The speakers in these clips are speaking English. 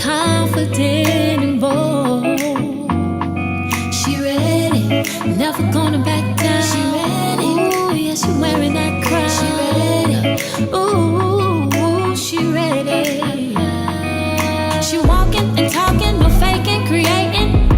confident and bold. She ready, never gonna back down. She ready, ooh, yeah, she wearing that crown. She ready, ooh, she ready. She walking and talking, no faking, creating.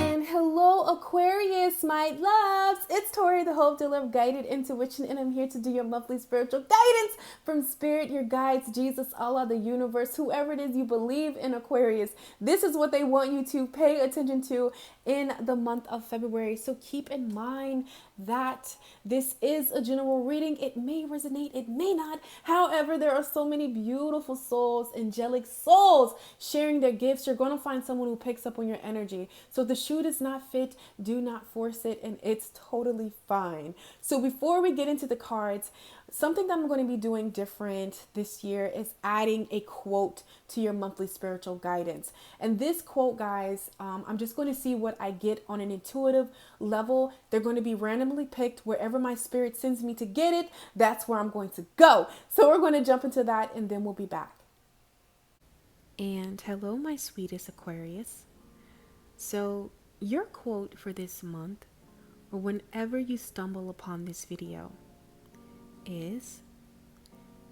And hello, Aquarius, my loves. It's Tori, the Hope Dealer of Guided Intuition, and I'm here to do your monthly spiritual guidance from Spirit, your guides, Jesus, Allah, the universe, whoever it is you believe in, Aquarius. This is what they want you to pay attention to in the month of February. So keep in mind that this is a general reading. It may resonate, it may not. However, there are so many beautiful souls, angelic souls sharing their gifts. You're going to find someone who picks up on your energy. So if the shoe does not fit, do not force it, and it's totally fine. So before we get into the cards, something that I'm going to be doing different this year is adding a quote to your monthly spiritual guidance. And this quote, guys, I'm just going to see what I get on an intuitive level. They're going to be randomly picked wherever my spirit sends me to get it. That's where I'm going to go. So we're going to jump into that and then we'll be back. And hello, my sweetest Aquarius. So your quote for this month, or whenever you stumble upon this video, is: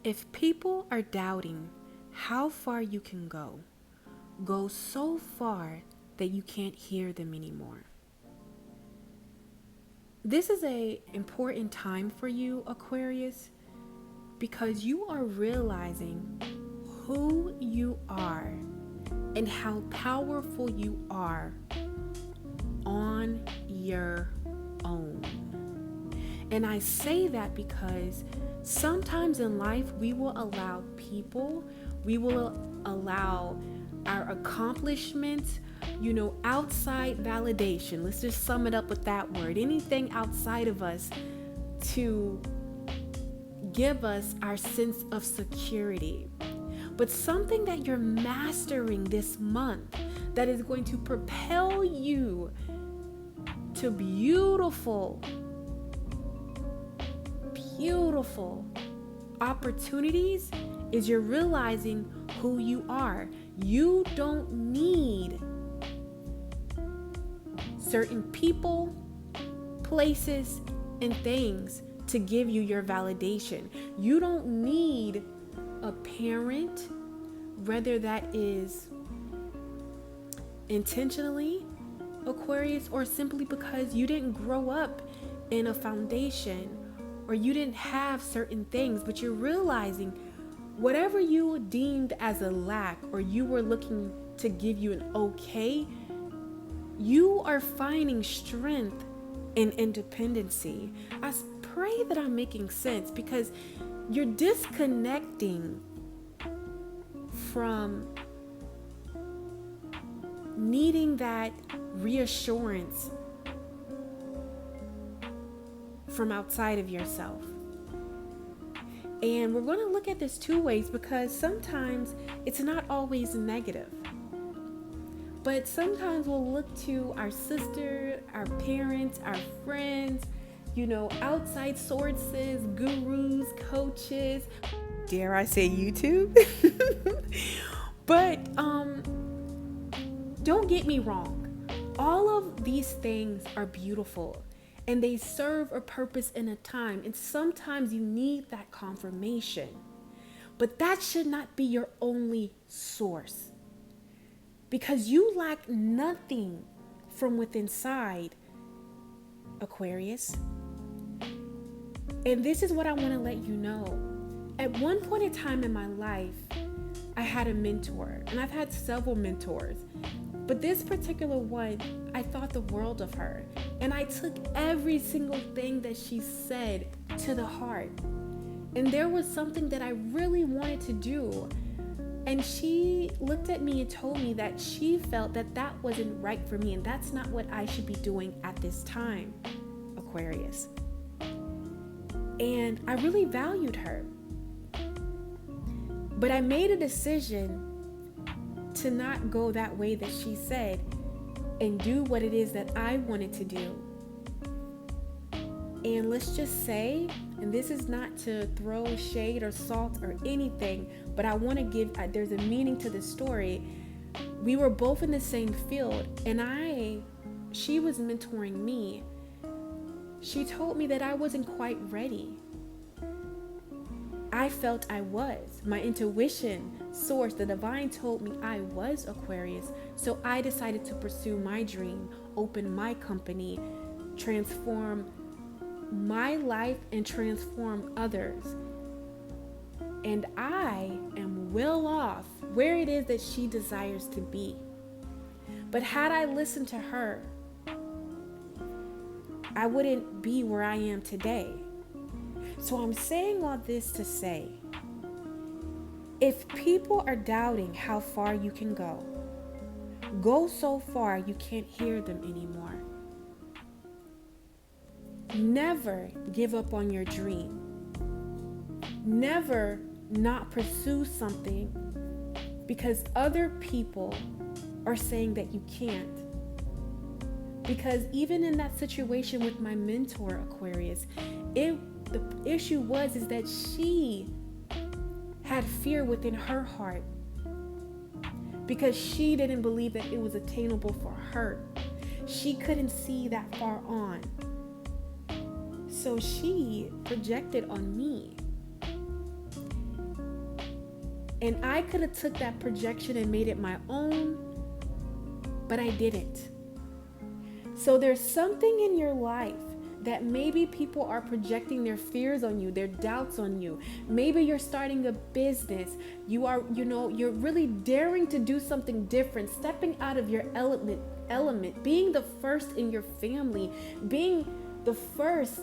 if people are doubting how far you can go, go so far that you can't hear them anymore. This is an important time for you, Aquarius, because you are realizing who you are and how powerful you are on your own. And I say that because sometimes in life we will allow people, we will allow our accomplishments, outside validation. Let's just sum it up with that word. Anything outside of us to give us our sense of security. But something that you're mastering this month that is going to propel you to beautiful opportunities is you're realizing who you are. You don't need certain people, places, and things to give you your validation. You don't need a parent, whether that is intentionally, Aquarius, or simply because you didn't grow up in a foundation or you didn't have certain things, but you're realizing whatever you deemed as a lack or you were looking to give you an okay, you are finding strength in independency. I pray that I'm making sense, because you're disconnecting from needing that reassurance from outside of yourself. And we're going to look at this two ways, because sometimes it's not always negative. But sometimes we'll look to our sister, our parents, our friends, outside sources, gurus, coaches, dare I say YouTube? But don't get me wrong. All of these things are beautiful and they serve a purpose in a time. And sometimes you need that confirmation. But that should not be your only source, because you lack nothing from within inside, Aquarius. And this is what I want to let you know. At one point in time in my life, I had a mentor, and I've had several mentors, but this particular one, I thought the world of her, and I took every single thing that she said to the heart. And there was something that I really wanted to do, and she looked at me and told me that she felt that that wasn't right for me, and that's not what I should be doing at this time, Aquarius. And I really valued her. But I made a decision to not go that way that she said and do what it is that I wanted to do. And let's just say, and this is not to throw shade or salt or anything, but I want to there's a meaning to this story. We were both in the same field, and she was mentoring me. She told me that I wasn't quite ready. I felt I was. My intuition source, the divine, told me I was Aquarius. So I decided to pursue my dream, open my company, transform my life and transform others. And I am well off where it is that she desires to be. But had I listened to her, I wouldn't be where I am today. So I'm saying all this to say, if people are doubting how far you can go so far you can't hear them anymore. Never give up on your dream. Never not pursue something because other people are saying that you can't. Because even in that situation with my mentor, Aquarius, the issue is that she had fear within her heart because she didn't believe that it was attainable for her. She couldn't see that far on. So she projected on me. And I could have took that projection and made it my own, but I didn't. So there's something in your life that maybe people are projecting their fears on you, their doubts on you. Maybe you're starting a business. You're really daring to do something different, stepping out of your element, being the first in your family, being the first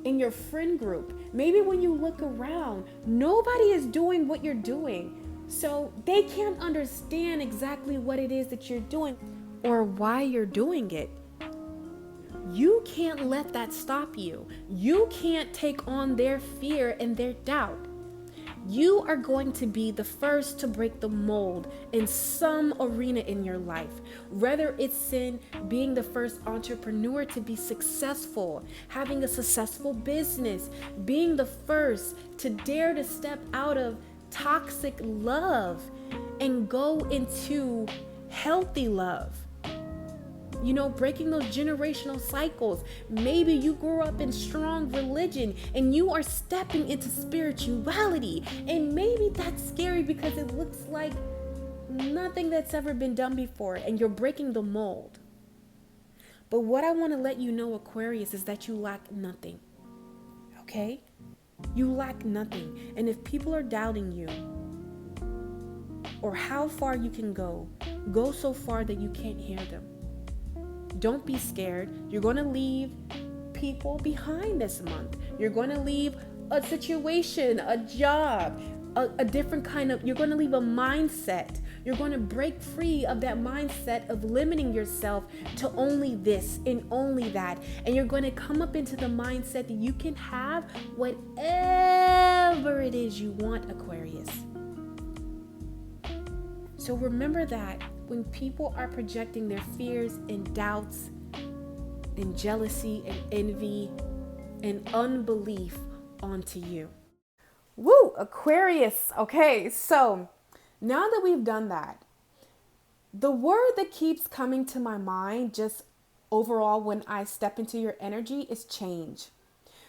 in your friend group. Maybe when you look around, nobody is doing what you're doing. So they can't understand exactly what it is that you're doing or why you're doing it. You can't let that stop you. You can't take on their fear and their doubt. You are going to be the first to break the mold in some arena in your life. Whether it's in being the first entrepreneur to be successful, having a successful business, being the first to dare to step out of toxic love and go into healthy love. Breaking those generational cycles. Maybe you grew up in strong religion and you are stepping into spirituality. And maybe that's scary because it looks like nothing that's ever been done before and you're breaking the mold. But what I want to let you know, Aquarius, is that you lack nothing. Okay? You lack nothing. And if people are doubting you or how far you can go so far that you can't hear them. Don't be scared. You're going to leave people behind this month. You're going to leave a situation, a job, a different kind of, you're going to leave a mindset. You're going to break free of that mindset of limiting yourself to only this and only that. And you're going to come up into the mindset that you can have whatever it is you want, Aquarius. So remember that when people are projecting their fears and doubts and jealousy and envy and unbelief onto you. Woo, Aquarius. Okay, so now that we've done that, the word that keeps coming to my mind just overall when I step into your energy is change.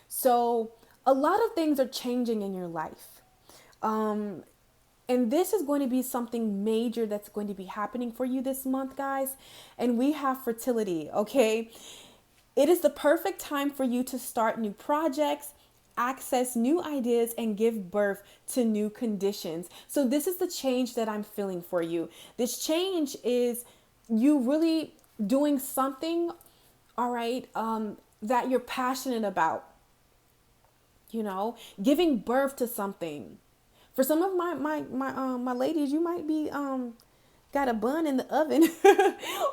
So a lot of things are changing in your life. And this is going to be something major that's going to be happening for you this month, guys. And we have fertility, okay? It is the perfect time for you to start new projects, access new ideas, and give birth to new conditions. So this is the change that I'm feeling for you. This change is you really doing something, all right, that you're passionate about. Giving birth to something. For some of my ladies, you might be got a bun in the oven,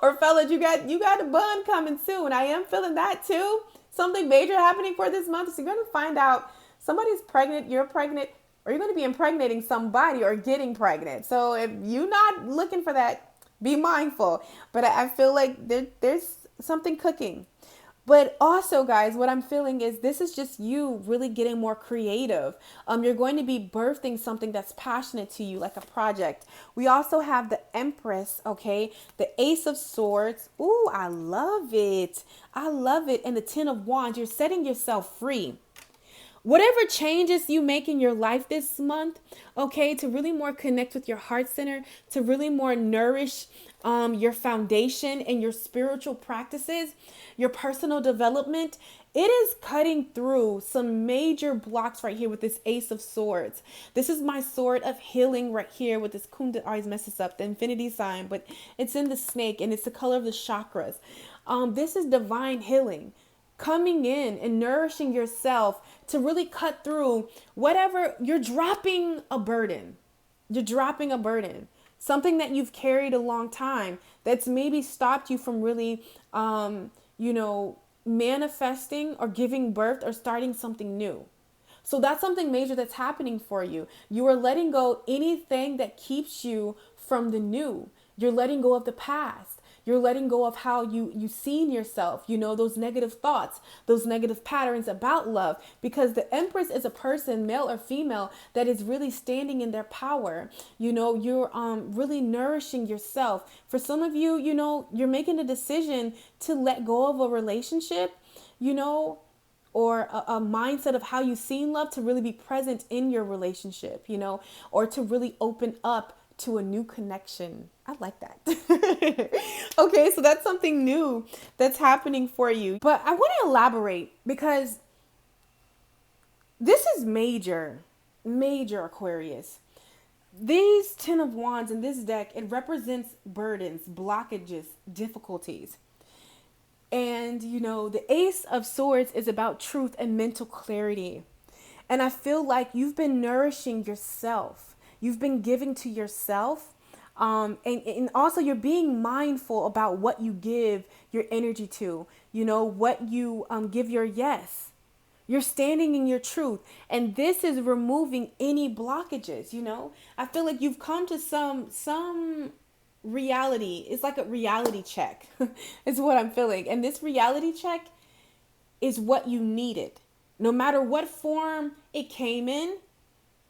or fellas, you got a bun coming soon. I am feeling that too. Something major happening for this month. So you're gonna find out somebody's pregnant, you're pregnant, or you're gonna be impregnating somebody or getting pregnant. So if you're not looking for that, be mindful. But I feel like there's something cooking. But also, guys, what I'm feeling is this is just you really getting more creative. You're going to be birthing something that's passionate to you, like a project. We also have the Empress, okay? The Ace of Swords. Ooh, I love it. I love it. And the Ten of Wands. You're setting yourself free. Whatever changes you make in your life this month, okay, to really more connect with your heart center, to really more nourish your foundation and your spiritual practices, your personal development, it is cutting through some major blocks right here with this Ace of Swords. This is my sword of healing right here with this kunda. Always messes up the infinity sign, but it's in the snake and it's the color of the chakras. This is divine healing, coming in and nourishing yourself to really cut through whatever you're dropping a burden. You're dropping a burden, something that you've carried a long time that's maybe stopped you from really, manifesting or giving birth or starting something new. So that's something major that's happening for you. You are letting go anything that keeps you from the new. You're letting go of the past. You're letting go of how you seen yourself, those negative thoughts, those negative patterns about love, because the Empress is a person, male or female, that is really standing in their power. You're really nourishing yourself. For some of you, you're making a decision to let go of a relationship, or a mindset of how you seen love to really be present in your relationship, or to really open up to a new connection. I like that. Okay, so that's something new that's happening for you. But I want to elaborate because this is major, major Aquarius. These 10 of Wands in this deck, it represents burdens, blockages, difficulties. And, the Ace of Swords is about truth and mental clarity. And I feel like you've been nourishing yourself. You've been giving to yourself. And also you're being mindful about what you give your energy to, what you give your yes. You're standing in your truth. And this is removing any blockages, I feel like you've come to some reality. It's like a reality check is what I'm feeling. And this reality check is what you needed. No matter what form it came in,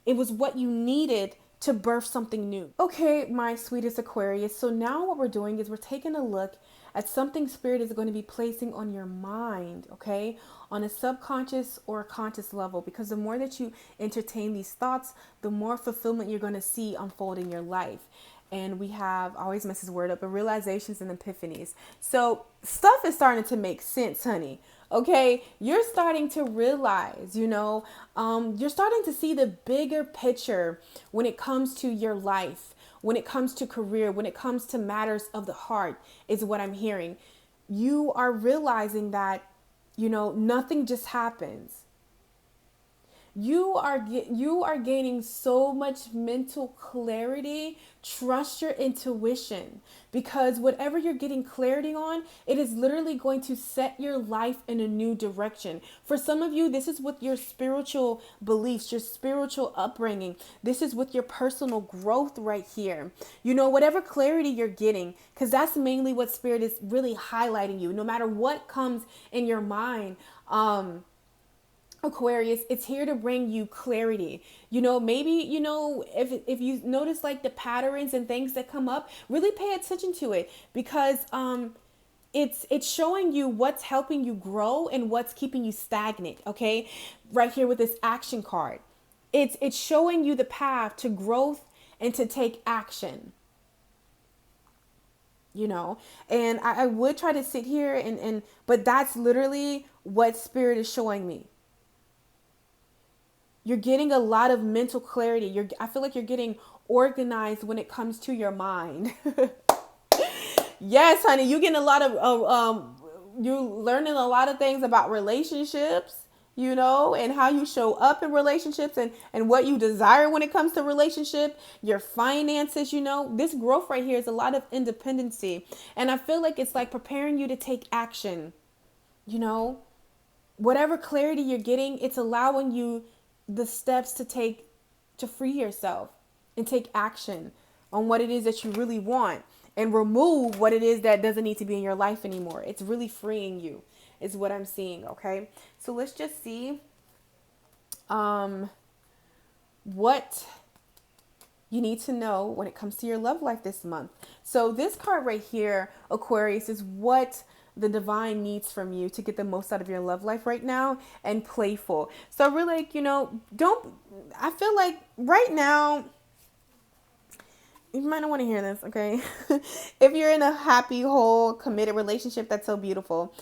it was what you needed to birth something new. Okay, my sweetest Aquarius. So now what we're doing is we're taking a look at something Spirit is going to be placing on your mind, okay? On a subconscious or a conscious level, because the more that you entertain these thoughts, the more fulfillment you're going to see unfold in your life. And we have, always mess this word up, but realizations and epiphanies. So stuff is starting to make sense, honey. Okay, you're starting to realize, you're starting to see the bigger picture when it comes to your life, when it comes to career, when it comes to matters of the heart, is what I'm hearing. You are realizing that, nothing just happens. You are gaining so much mental clarity. Trust your intuition, because whatever you're getting clarity on, it is literally going to set your life in a new direction. For some of you, this is with your spiritual beliefs, your spiritual upbringing. This is with your personal growth right here. Whatever clarity you're getting, because that's mainly what Spirit is really highlighting you. No matter what comes in your mind, Aquarius, it's here to bring you clarity. Maybe, if you notice like the patterns and things that come up, really pay attention to it, because it's showing you what's helping you grow and what's keeping you stagnant. Okay, right here with this action card, it's showing you the path to growth and to take action. And I would try to sit here but that's literally what Spirit is showing me. You're getting a lot of mental clarity. I feel like you're getting organized when it comes to your mind. Yes, honey, you're getting a lot of, you're learning a lot of things about relationships, and how you show up in relationships and what you desire when it comes to relationship, your finances, this growth right here is a lot of independency. And I feel like it's like preparing you to take action, whatever clarity you're getting, it's allowing you the steps to take to free yourself and take action on what it is that you really want and remove what it is that doesn't need to be in your life anymore. It's really freeing you. is what I'm seeing. Okay, so let's just see what you need to know when it comes to your love life this month. So this card right here, Aquarius, is what the divine needs from you to get the most out of your love life right now, and playful. So we're like, I feel like right now, you might not want to hear this, okay? If you're in a happy, whole, committed relationship, that's so beautiful.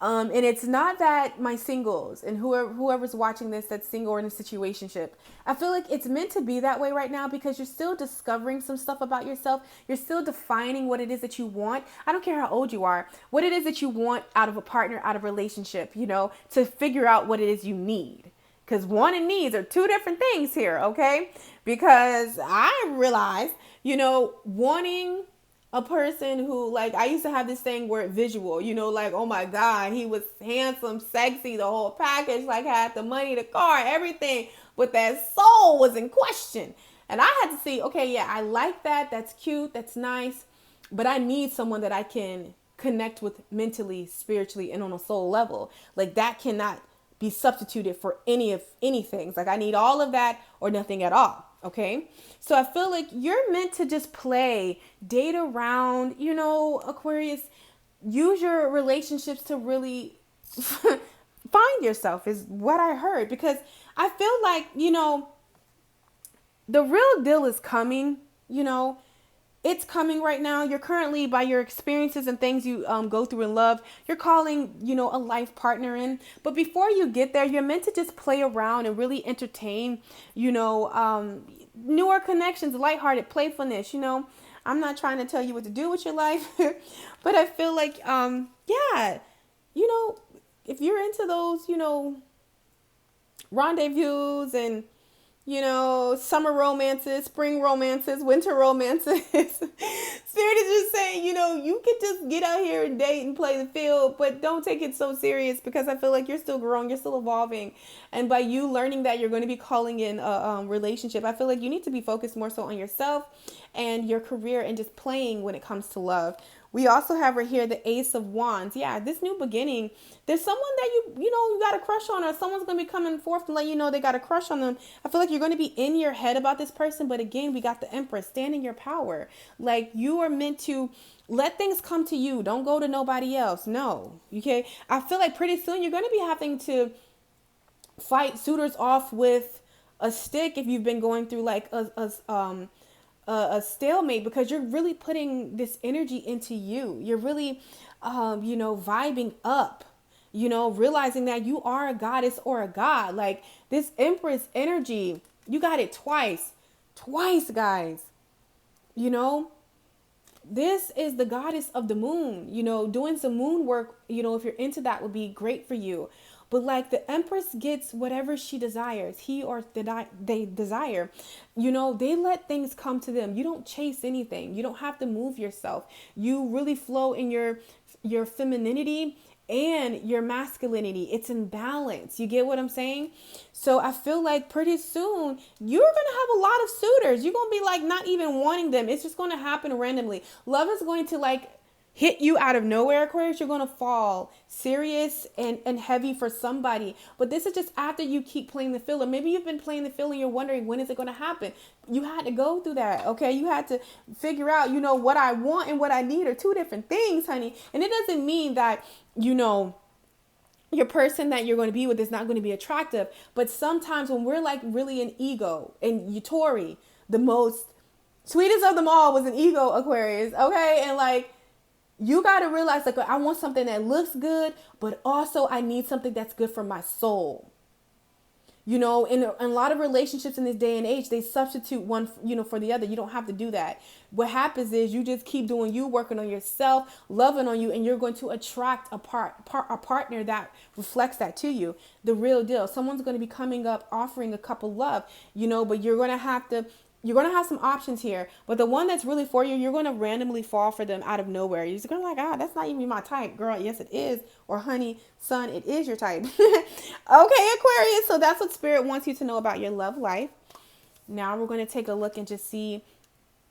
And it's not that my singles and whoever's watching this that's single or in a situationship, I feel like it's meant to be that way right now, because you're still discovering some stuff about yourself. You're still defining what it is that you want. I don't care how old you are, what it is that you want out of a partner, out of a relationship, to figure out what it is you need. Because want and needs are two different things here, okay? Because I realized, wanting a person who, like, I used to have this thing where visual, like, oh my God, he was handsome, sexy, the whole package, like had the money, the car, everything, but that soul was in question. And I had to see, okay, yeah, I like that. That's cute. That's nice. But I need someone that I can connect with mentally, spiritually, and on a soul level. Like that cannot be substituted for anything. Like I need all of that or nothing at all. Okay. So I feel like you're meant to just play, date around, Aquarius, use your relationships to really find yourself is what I heard, because I feel like, the real deal is coming, it's coming right now. You're currently, by your experiences and things you go through in love, you're calling, a life partner in. But before you get there, you're meant to just play around and really entertain, newer connections, lighthearted playfulness. I'm not trying to tell you what to do with your life, but I feel like, if you're into those, rendezvous and summer romances, spring romances, winter romances. Spirit is just saying, you could just get out here and date and play the field, but don't take it so serious, because I feel like you're still growing, you're still evolving. And by you learning that you're going to be calling in a relationship, I feel like you need to be focused more so on yourself and your career and just playing when it comes to love. We also have right here the Ace of Wands. Yeah, this new beginning, there's someone that you got a crush on, or someone's going to be coming forth to let you know they got a crush on them. I feel like you're going to be in your head about this person, but again, we got the Empress, stand in your power. Like you are meant to let things come to you. Don't go to nobody else. No. Okay. I feel like pretty soon you're going to be having to fight suitors off with a stick if you've been going through like a stalemate, because you're really putting this energy into you. You're really, vibing up, realizing that you are a goddess or a god. Like this Empress energy, you got it twice, guys. This is the goddess of the moon, doing some moon work, if you're into that would be great for you. But like the Empress gets whatever she desires, he or they desire, they let things come to them. You don't chase anything. You don't have to move yourself. You really flow in your femininity and your masculinity. It's in balance. You get what I'm saying? So I feel like pretty soon you're going to have a lot of suitors. You're going to be like not even wanting them. It's just going to happen randomly. Love is going to like hit you out of nowhere, Aquarius. You're going to fall serious and heavy for somebody. But this is just after you keep playing the field. Or maybe you've been playing the field and you're wondering, when is it going to happen? You had to go through that, okay? You had to figure out, what I want and what I need are two different things, honey. And it doesn't mean that, your person that you're going to be with is not going to be attractive. But sometimes when we're like really an ego, and you, Tori, the most sweetest of them all was an ego, Aquarius, okay? And like, you got to realize, like, I want something that looks good, but also I need something that's good for my soul. In a lot of relationships in this day and age, they substitute one, for the other. You don't have to do that. What happens is you just keep doing you, working on yourself, loving on you, and you're going to attract a partner that reflects that to you. The real deal. Someone's going to be coming up, offering a couple love, but you're going to have some options here, but the one that's really for you, you're going to randomly fall for them out of nowhere. You're just going to be like, that's not even my type, girl. Yes, it is. Or honey, son, it is your type. Okay, Aquarius. So that's what Spirit wants you to know about your love life. Now we're going to take a look and just see,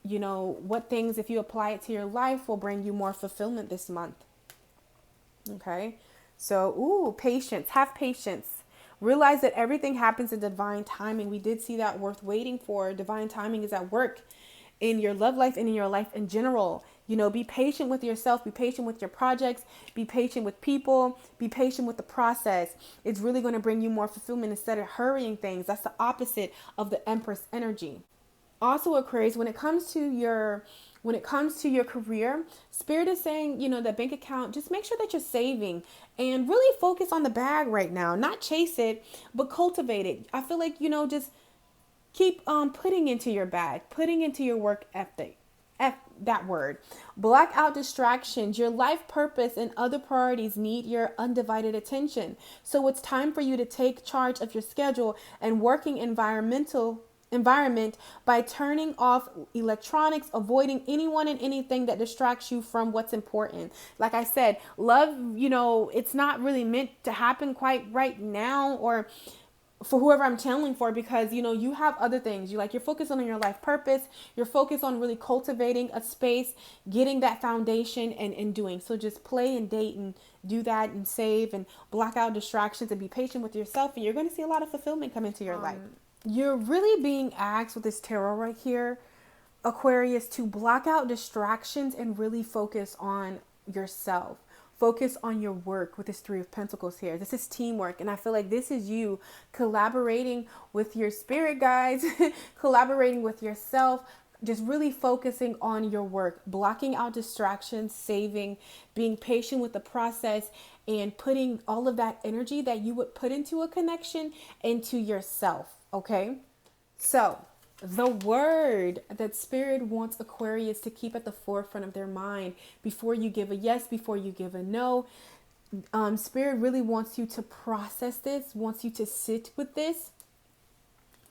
what things, if you apply it to your life, will bring you more fulfillment this month. Okay. So, ooh, patience. Have patience. Realize that everything happens in divine timing. We did see that worth waiting for. Divine timing is at work in your love life and in your life in general. You know, be patient with yourself, be patient with your projects, be patient with people, be patient with the process. It's really going to bring you more fulfillment instead of hurrying things. That's the opposite of the Empress energy. Also, Aquarius, when it comes to your career, Spirit is saying, you know, that bank account, just make sure that you're saving and really focus on the bag right now. Not chase it, but cultivate it. I feel like, you know, just keep putting into your bag, putting into your work ethic. That word. Block out distractions. Your life purpose and other priorities need your undivided attention. So it's time for you to take charge of your schedule and working environment by turning off electronics, avoiding anyone and anything that distracts you from what's important. Like I said, love, you know, it's not really meant to happen quite right now, or for whoever I'm channeling for, because, you know, you have other things. You're focused on your life purpose. You're focused on really cultivating a space, getting that foundation and doing. So just play and date and do that and save and block out distractions and be patient with yourself. And you're going to see a lot of fulfillment come into your life. You're really being asked with this tarot right here, Aquarius, to block out distractions and really focus on yourself. Focus on your work with this Three of Pentacles here. This is teamwork. And I feel like this is you collaborating with your spirit guides, collaborating with yourself, just really focusing on your work, blocking out distractions, saving, being patient with the process, and putting all of that energy that you would put into a connection into yourself. Okay. So the word that Spirit wants Aquarius to keep at the forefront of their mind before you give a yes, before you give a no. Spirit really wants you to process this, wants you to sit with this.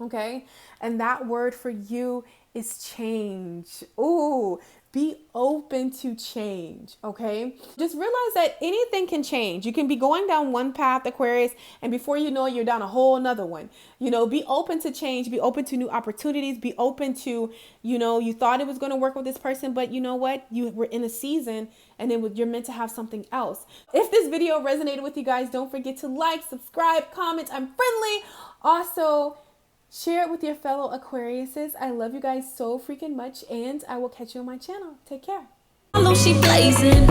Okay. And that word for you is change. Ooh, be open to change. Okay. Just realize that anything can change. You can be going down one path, Aquarius, and before you know it, you're down a whole nother one. You know, be open to change, be open to new opportunities, be open to, you know, you thought it was going to work with this person, but you know what? You were in a season and you're meant to have something else. If this video resonated with you guys, don't forget to like, subscribe, comment. I'm friendly. Also, share it with your fellow Aquariuses. I love you guys so freaking much, and I will catch you on my channel. Take care. She blazing.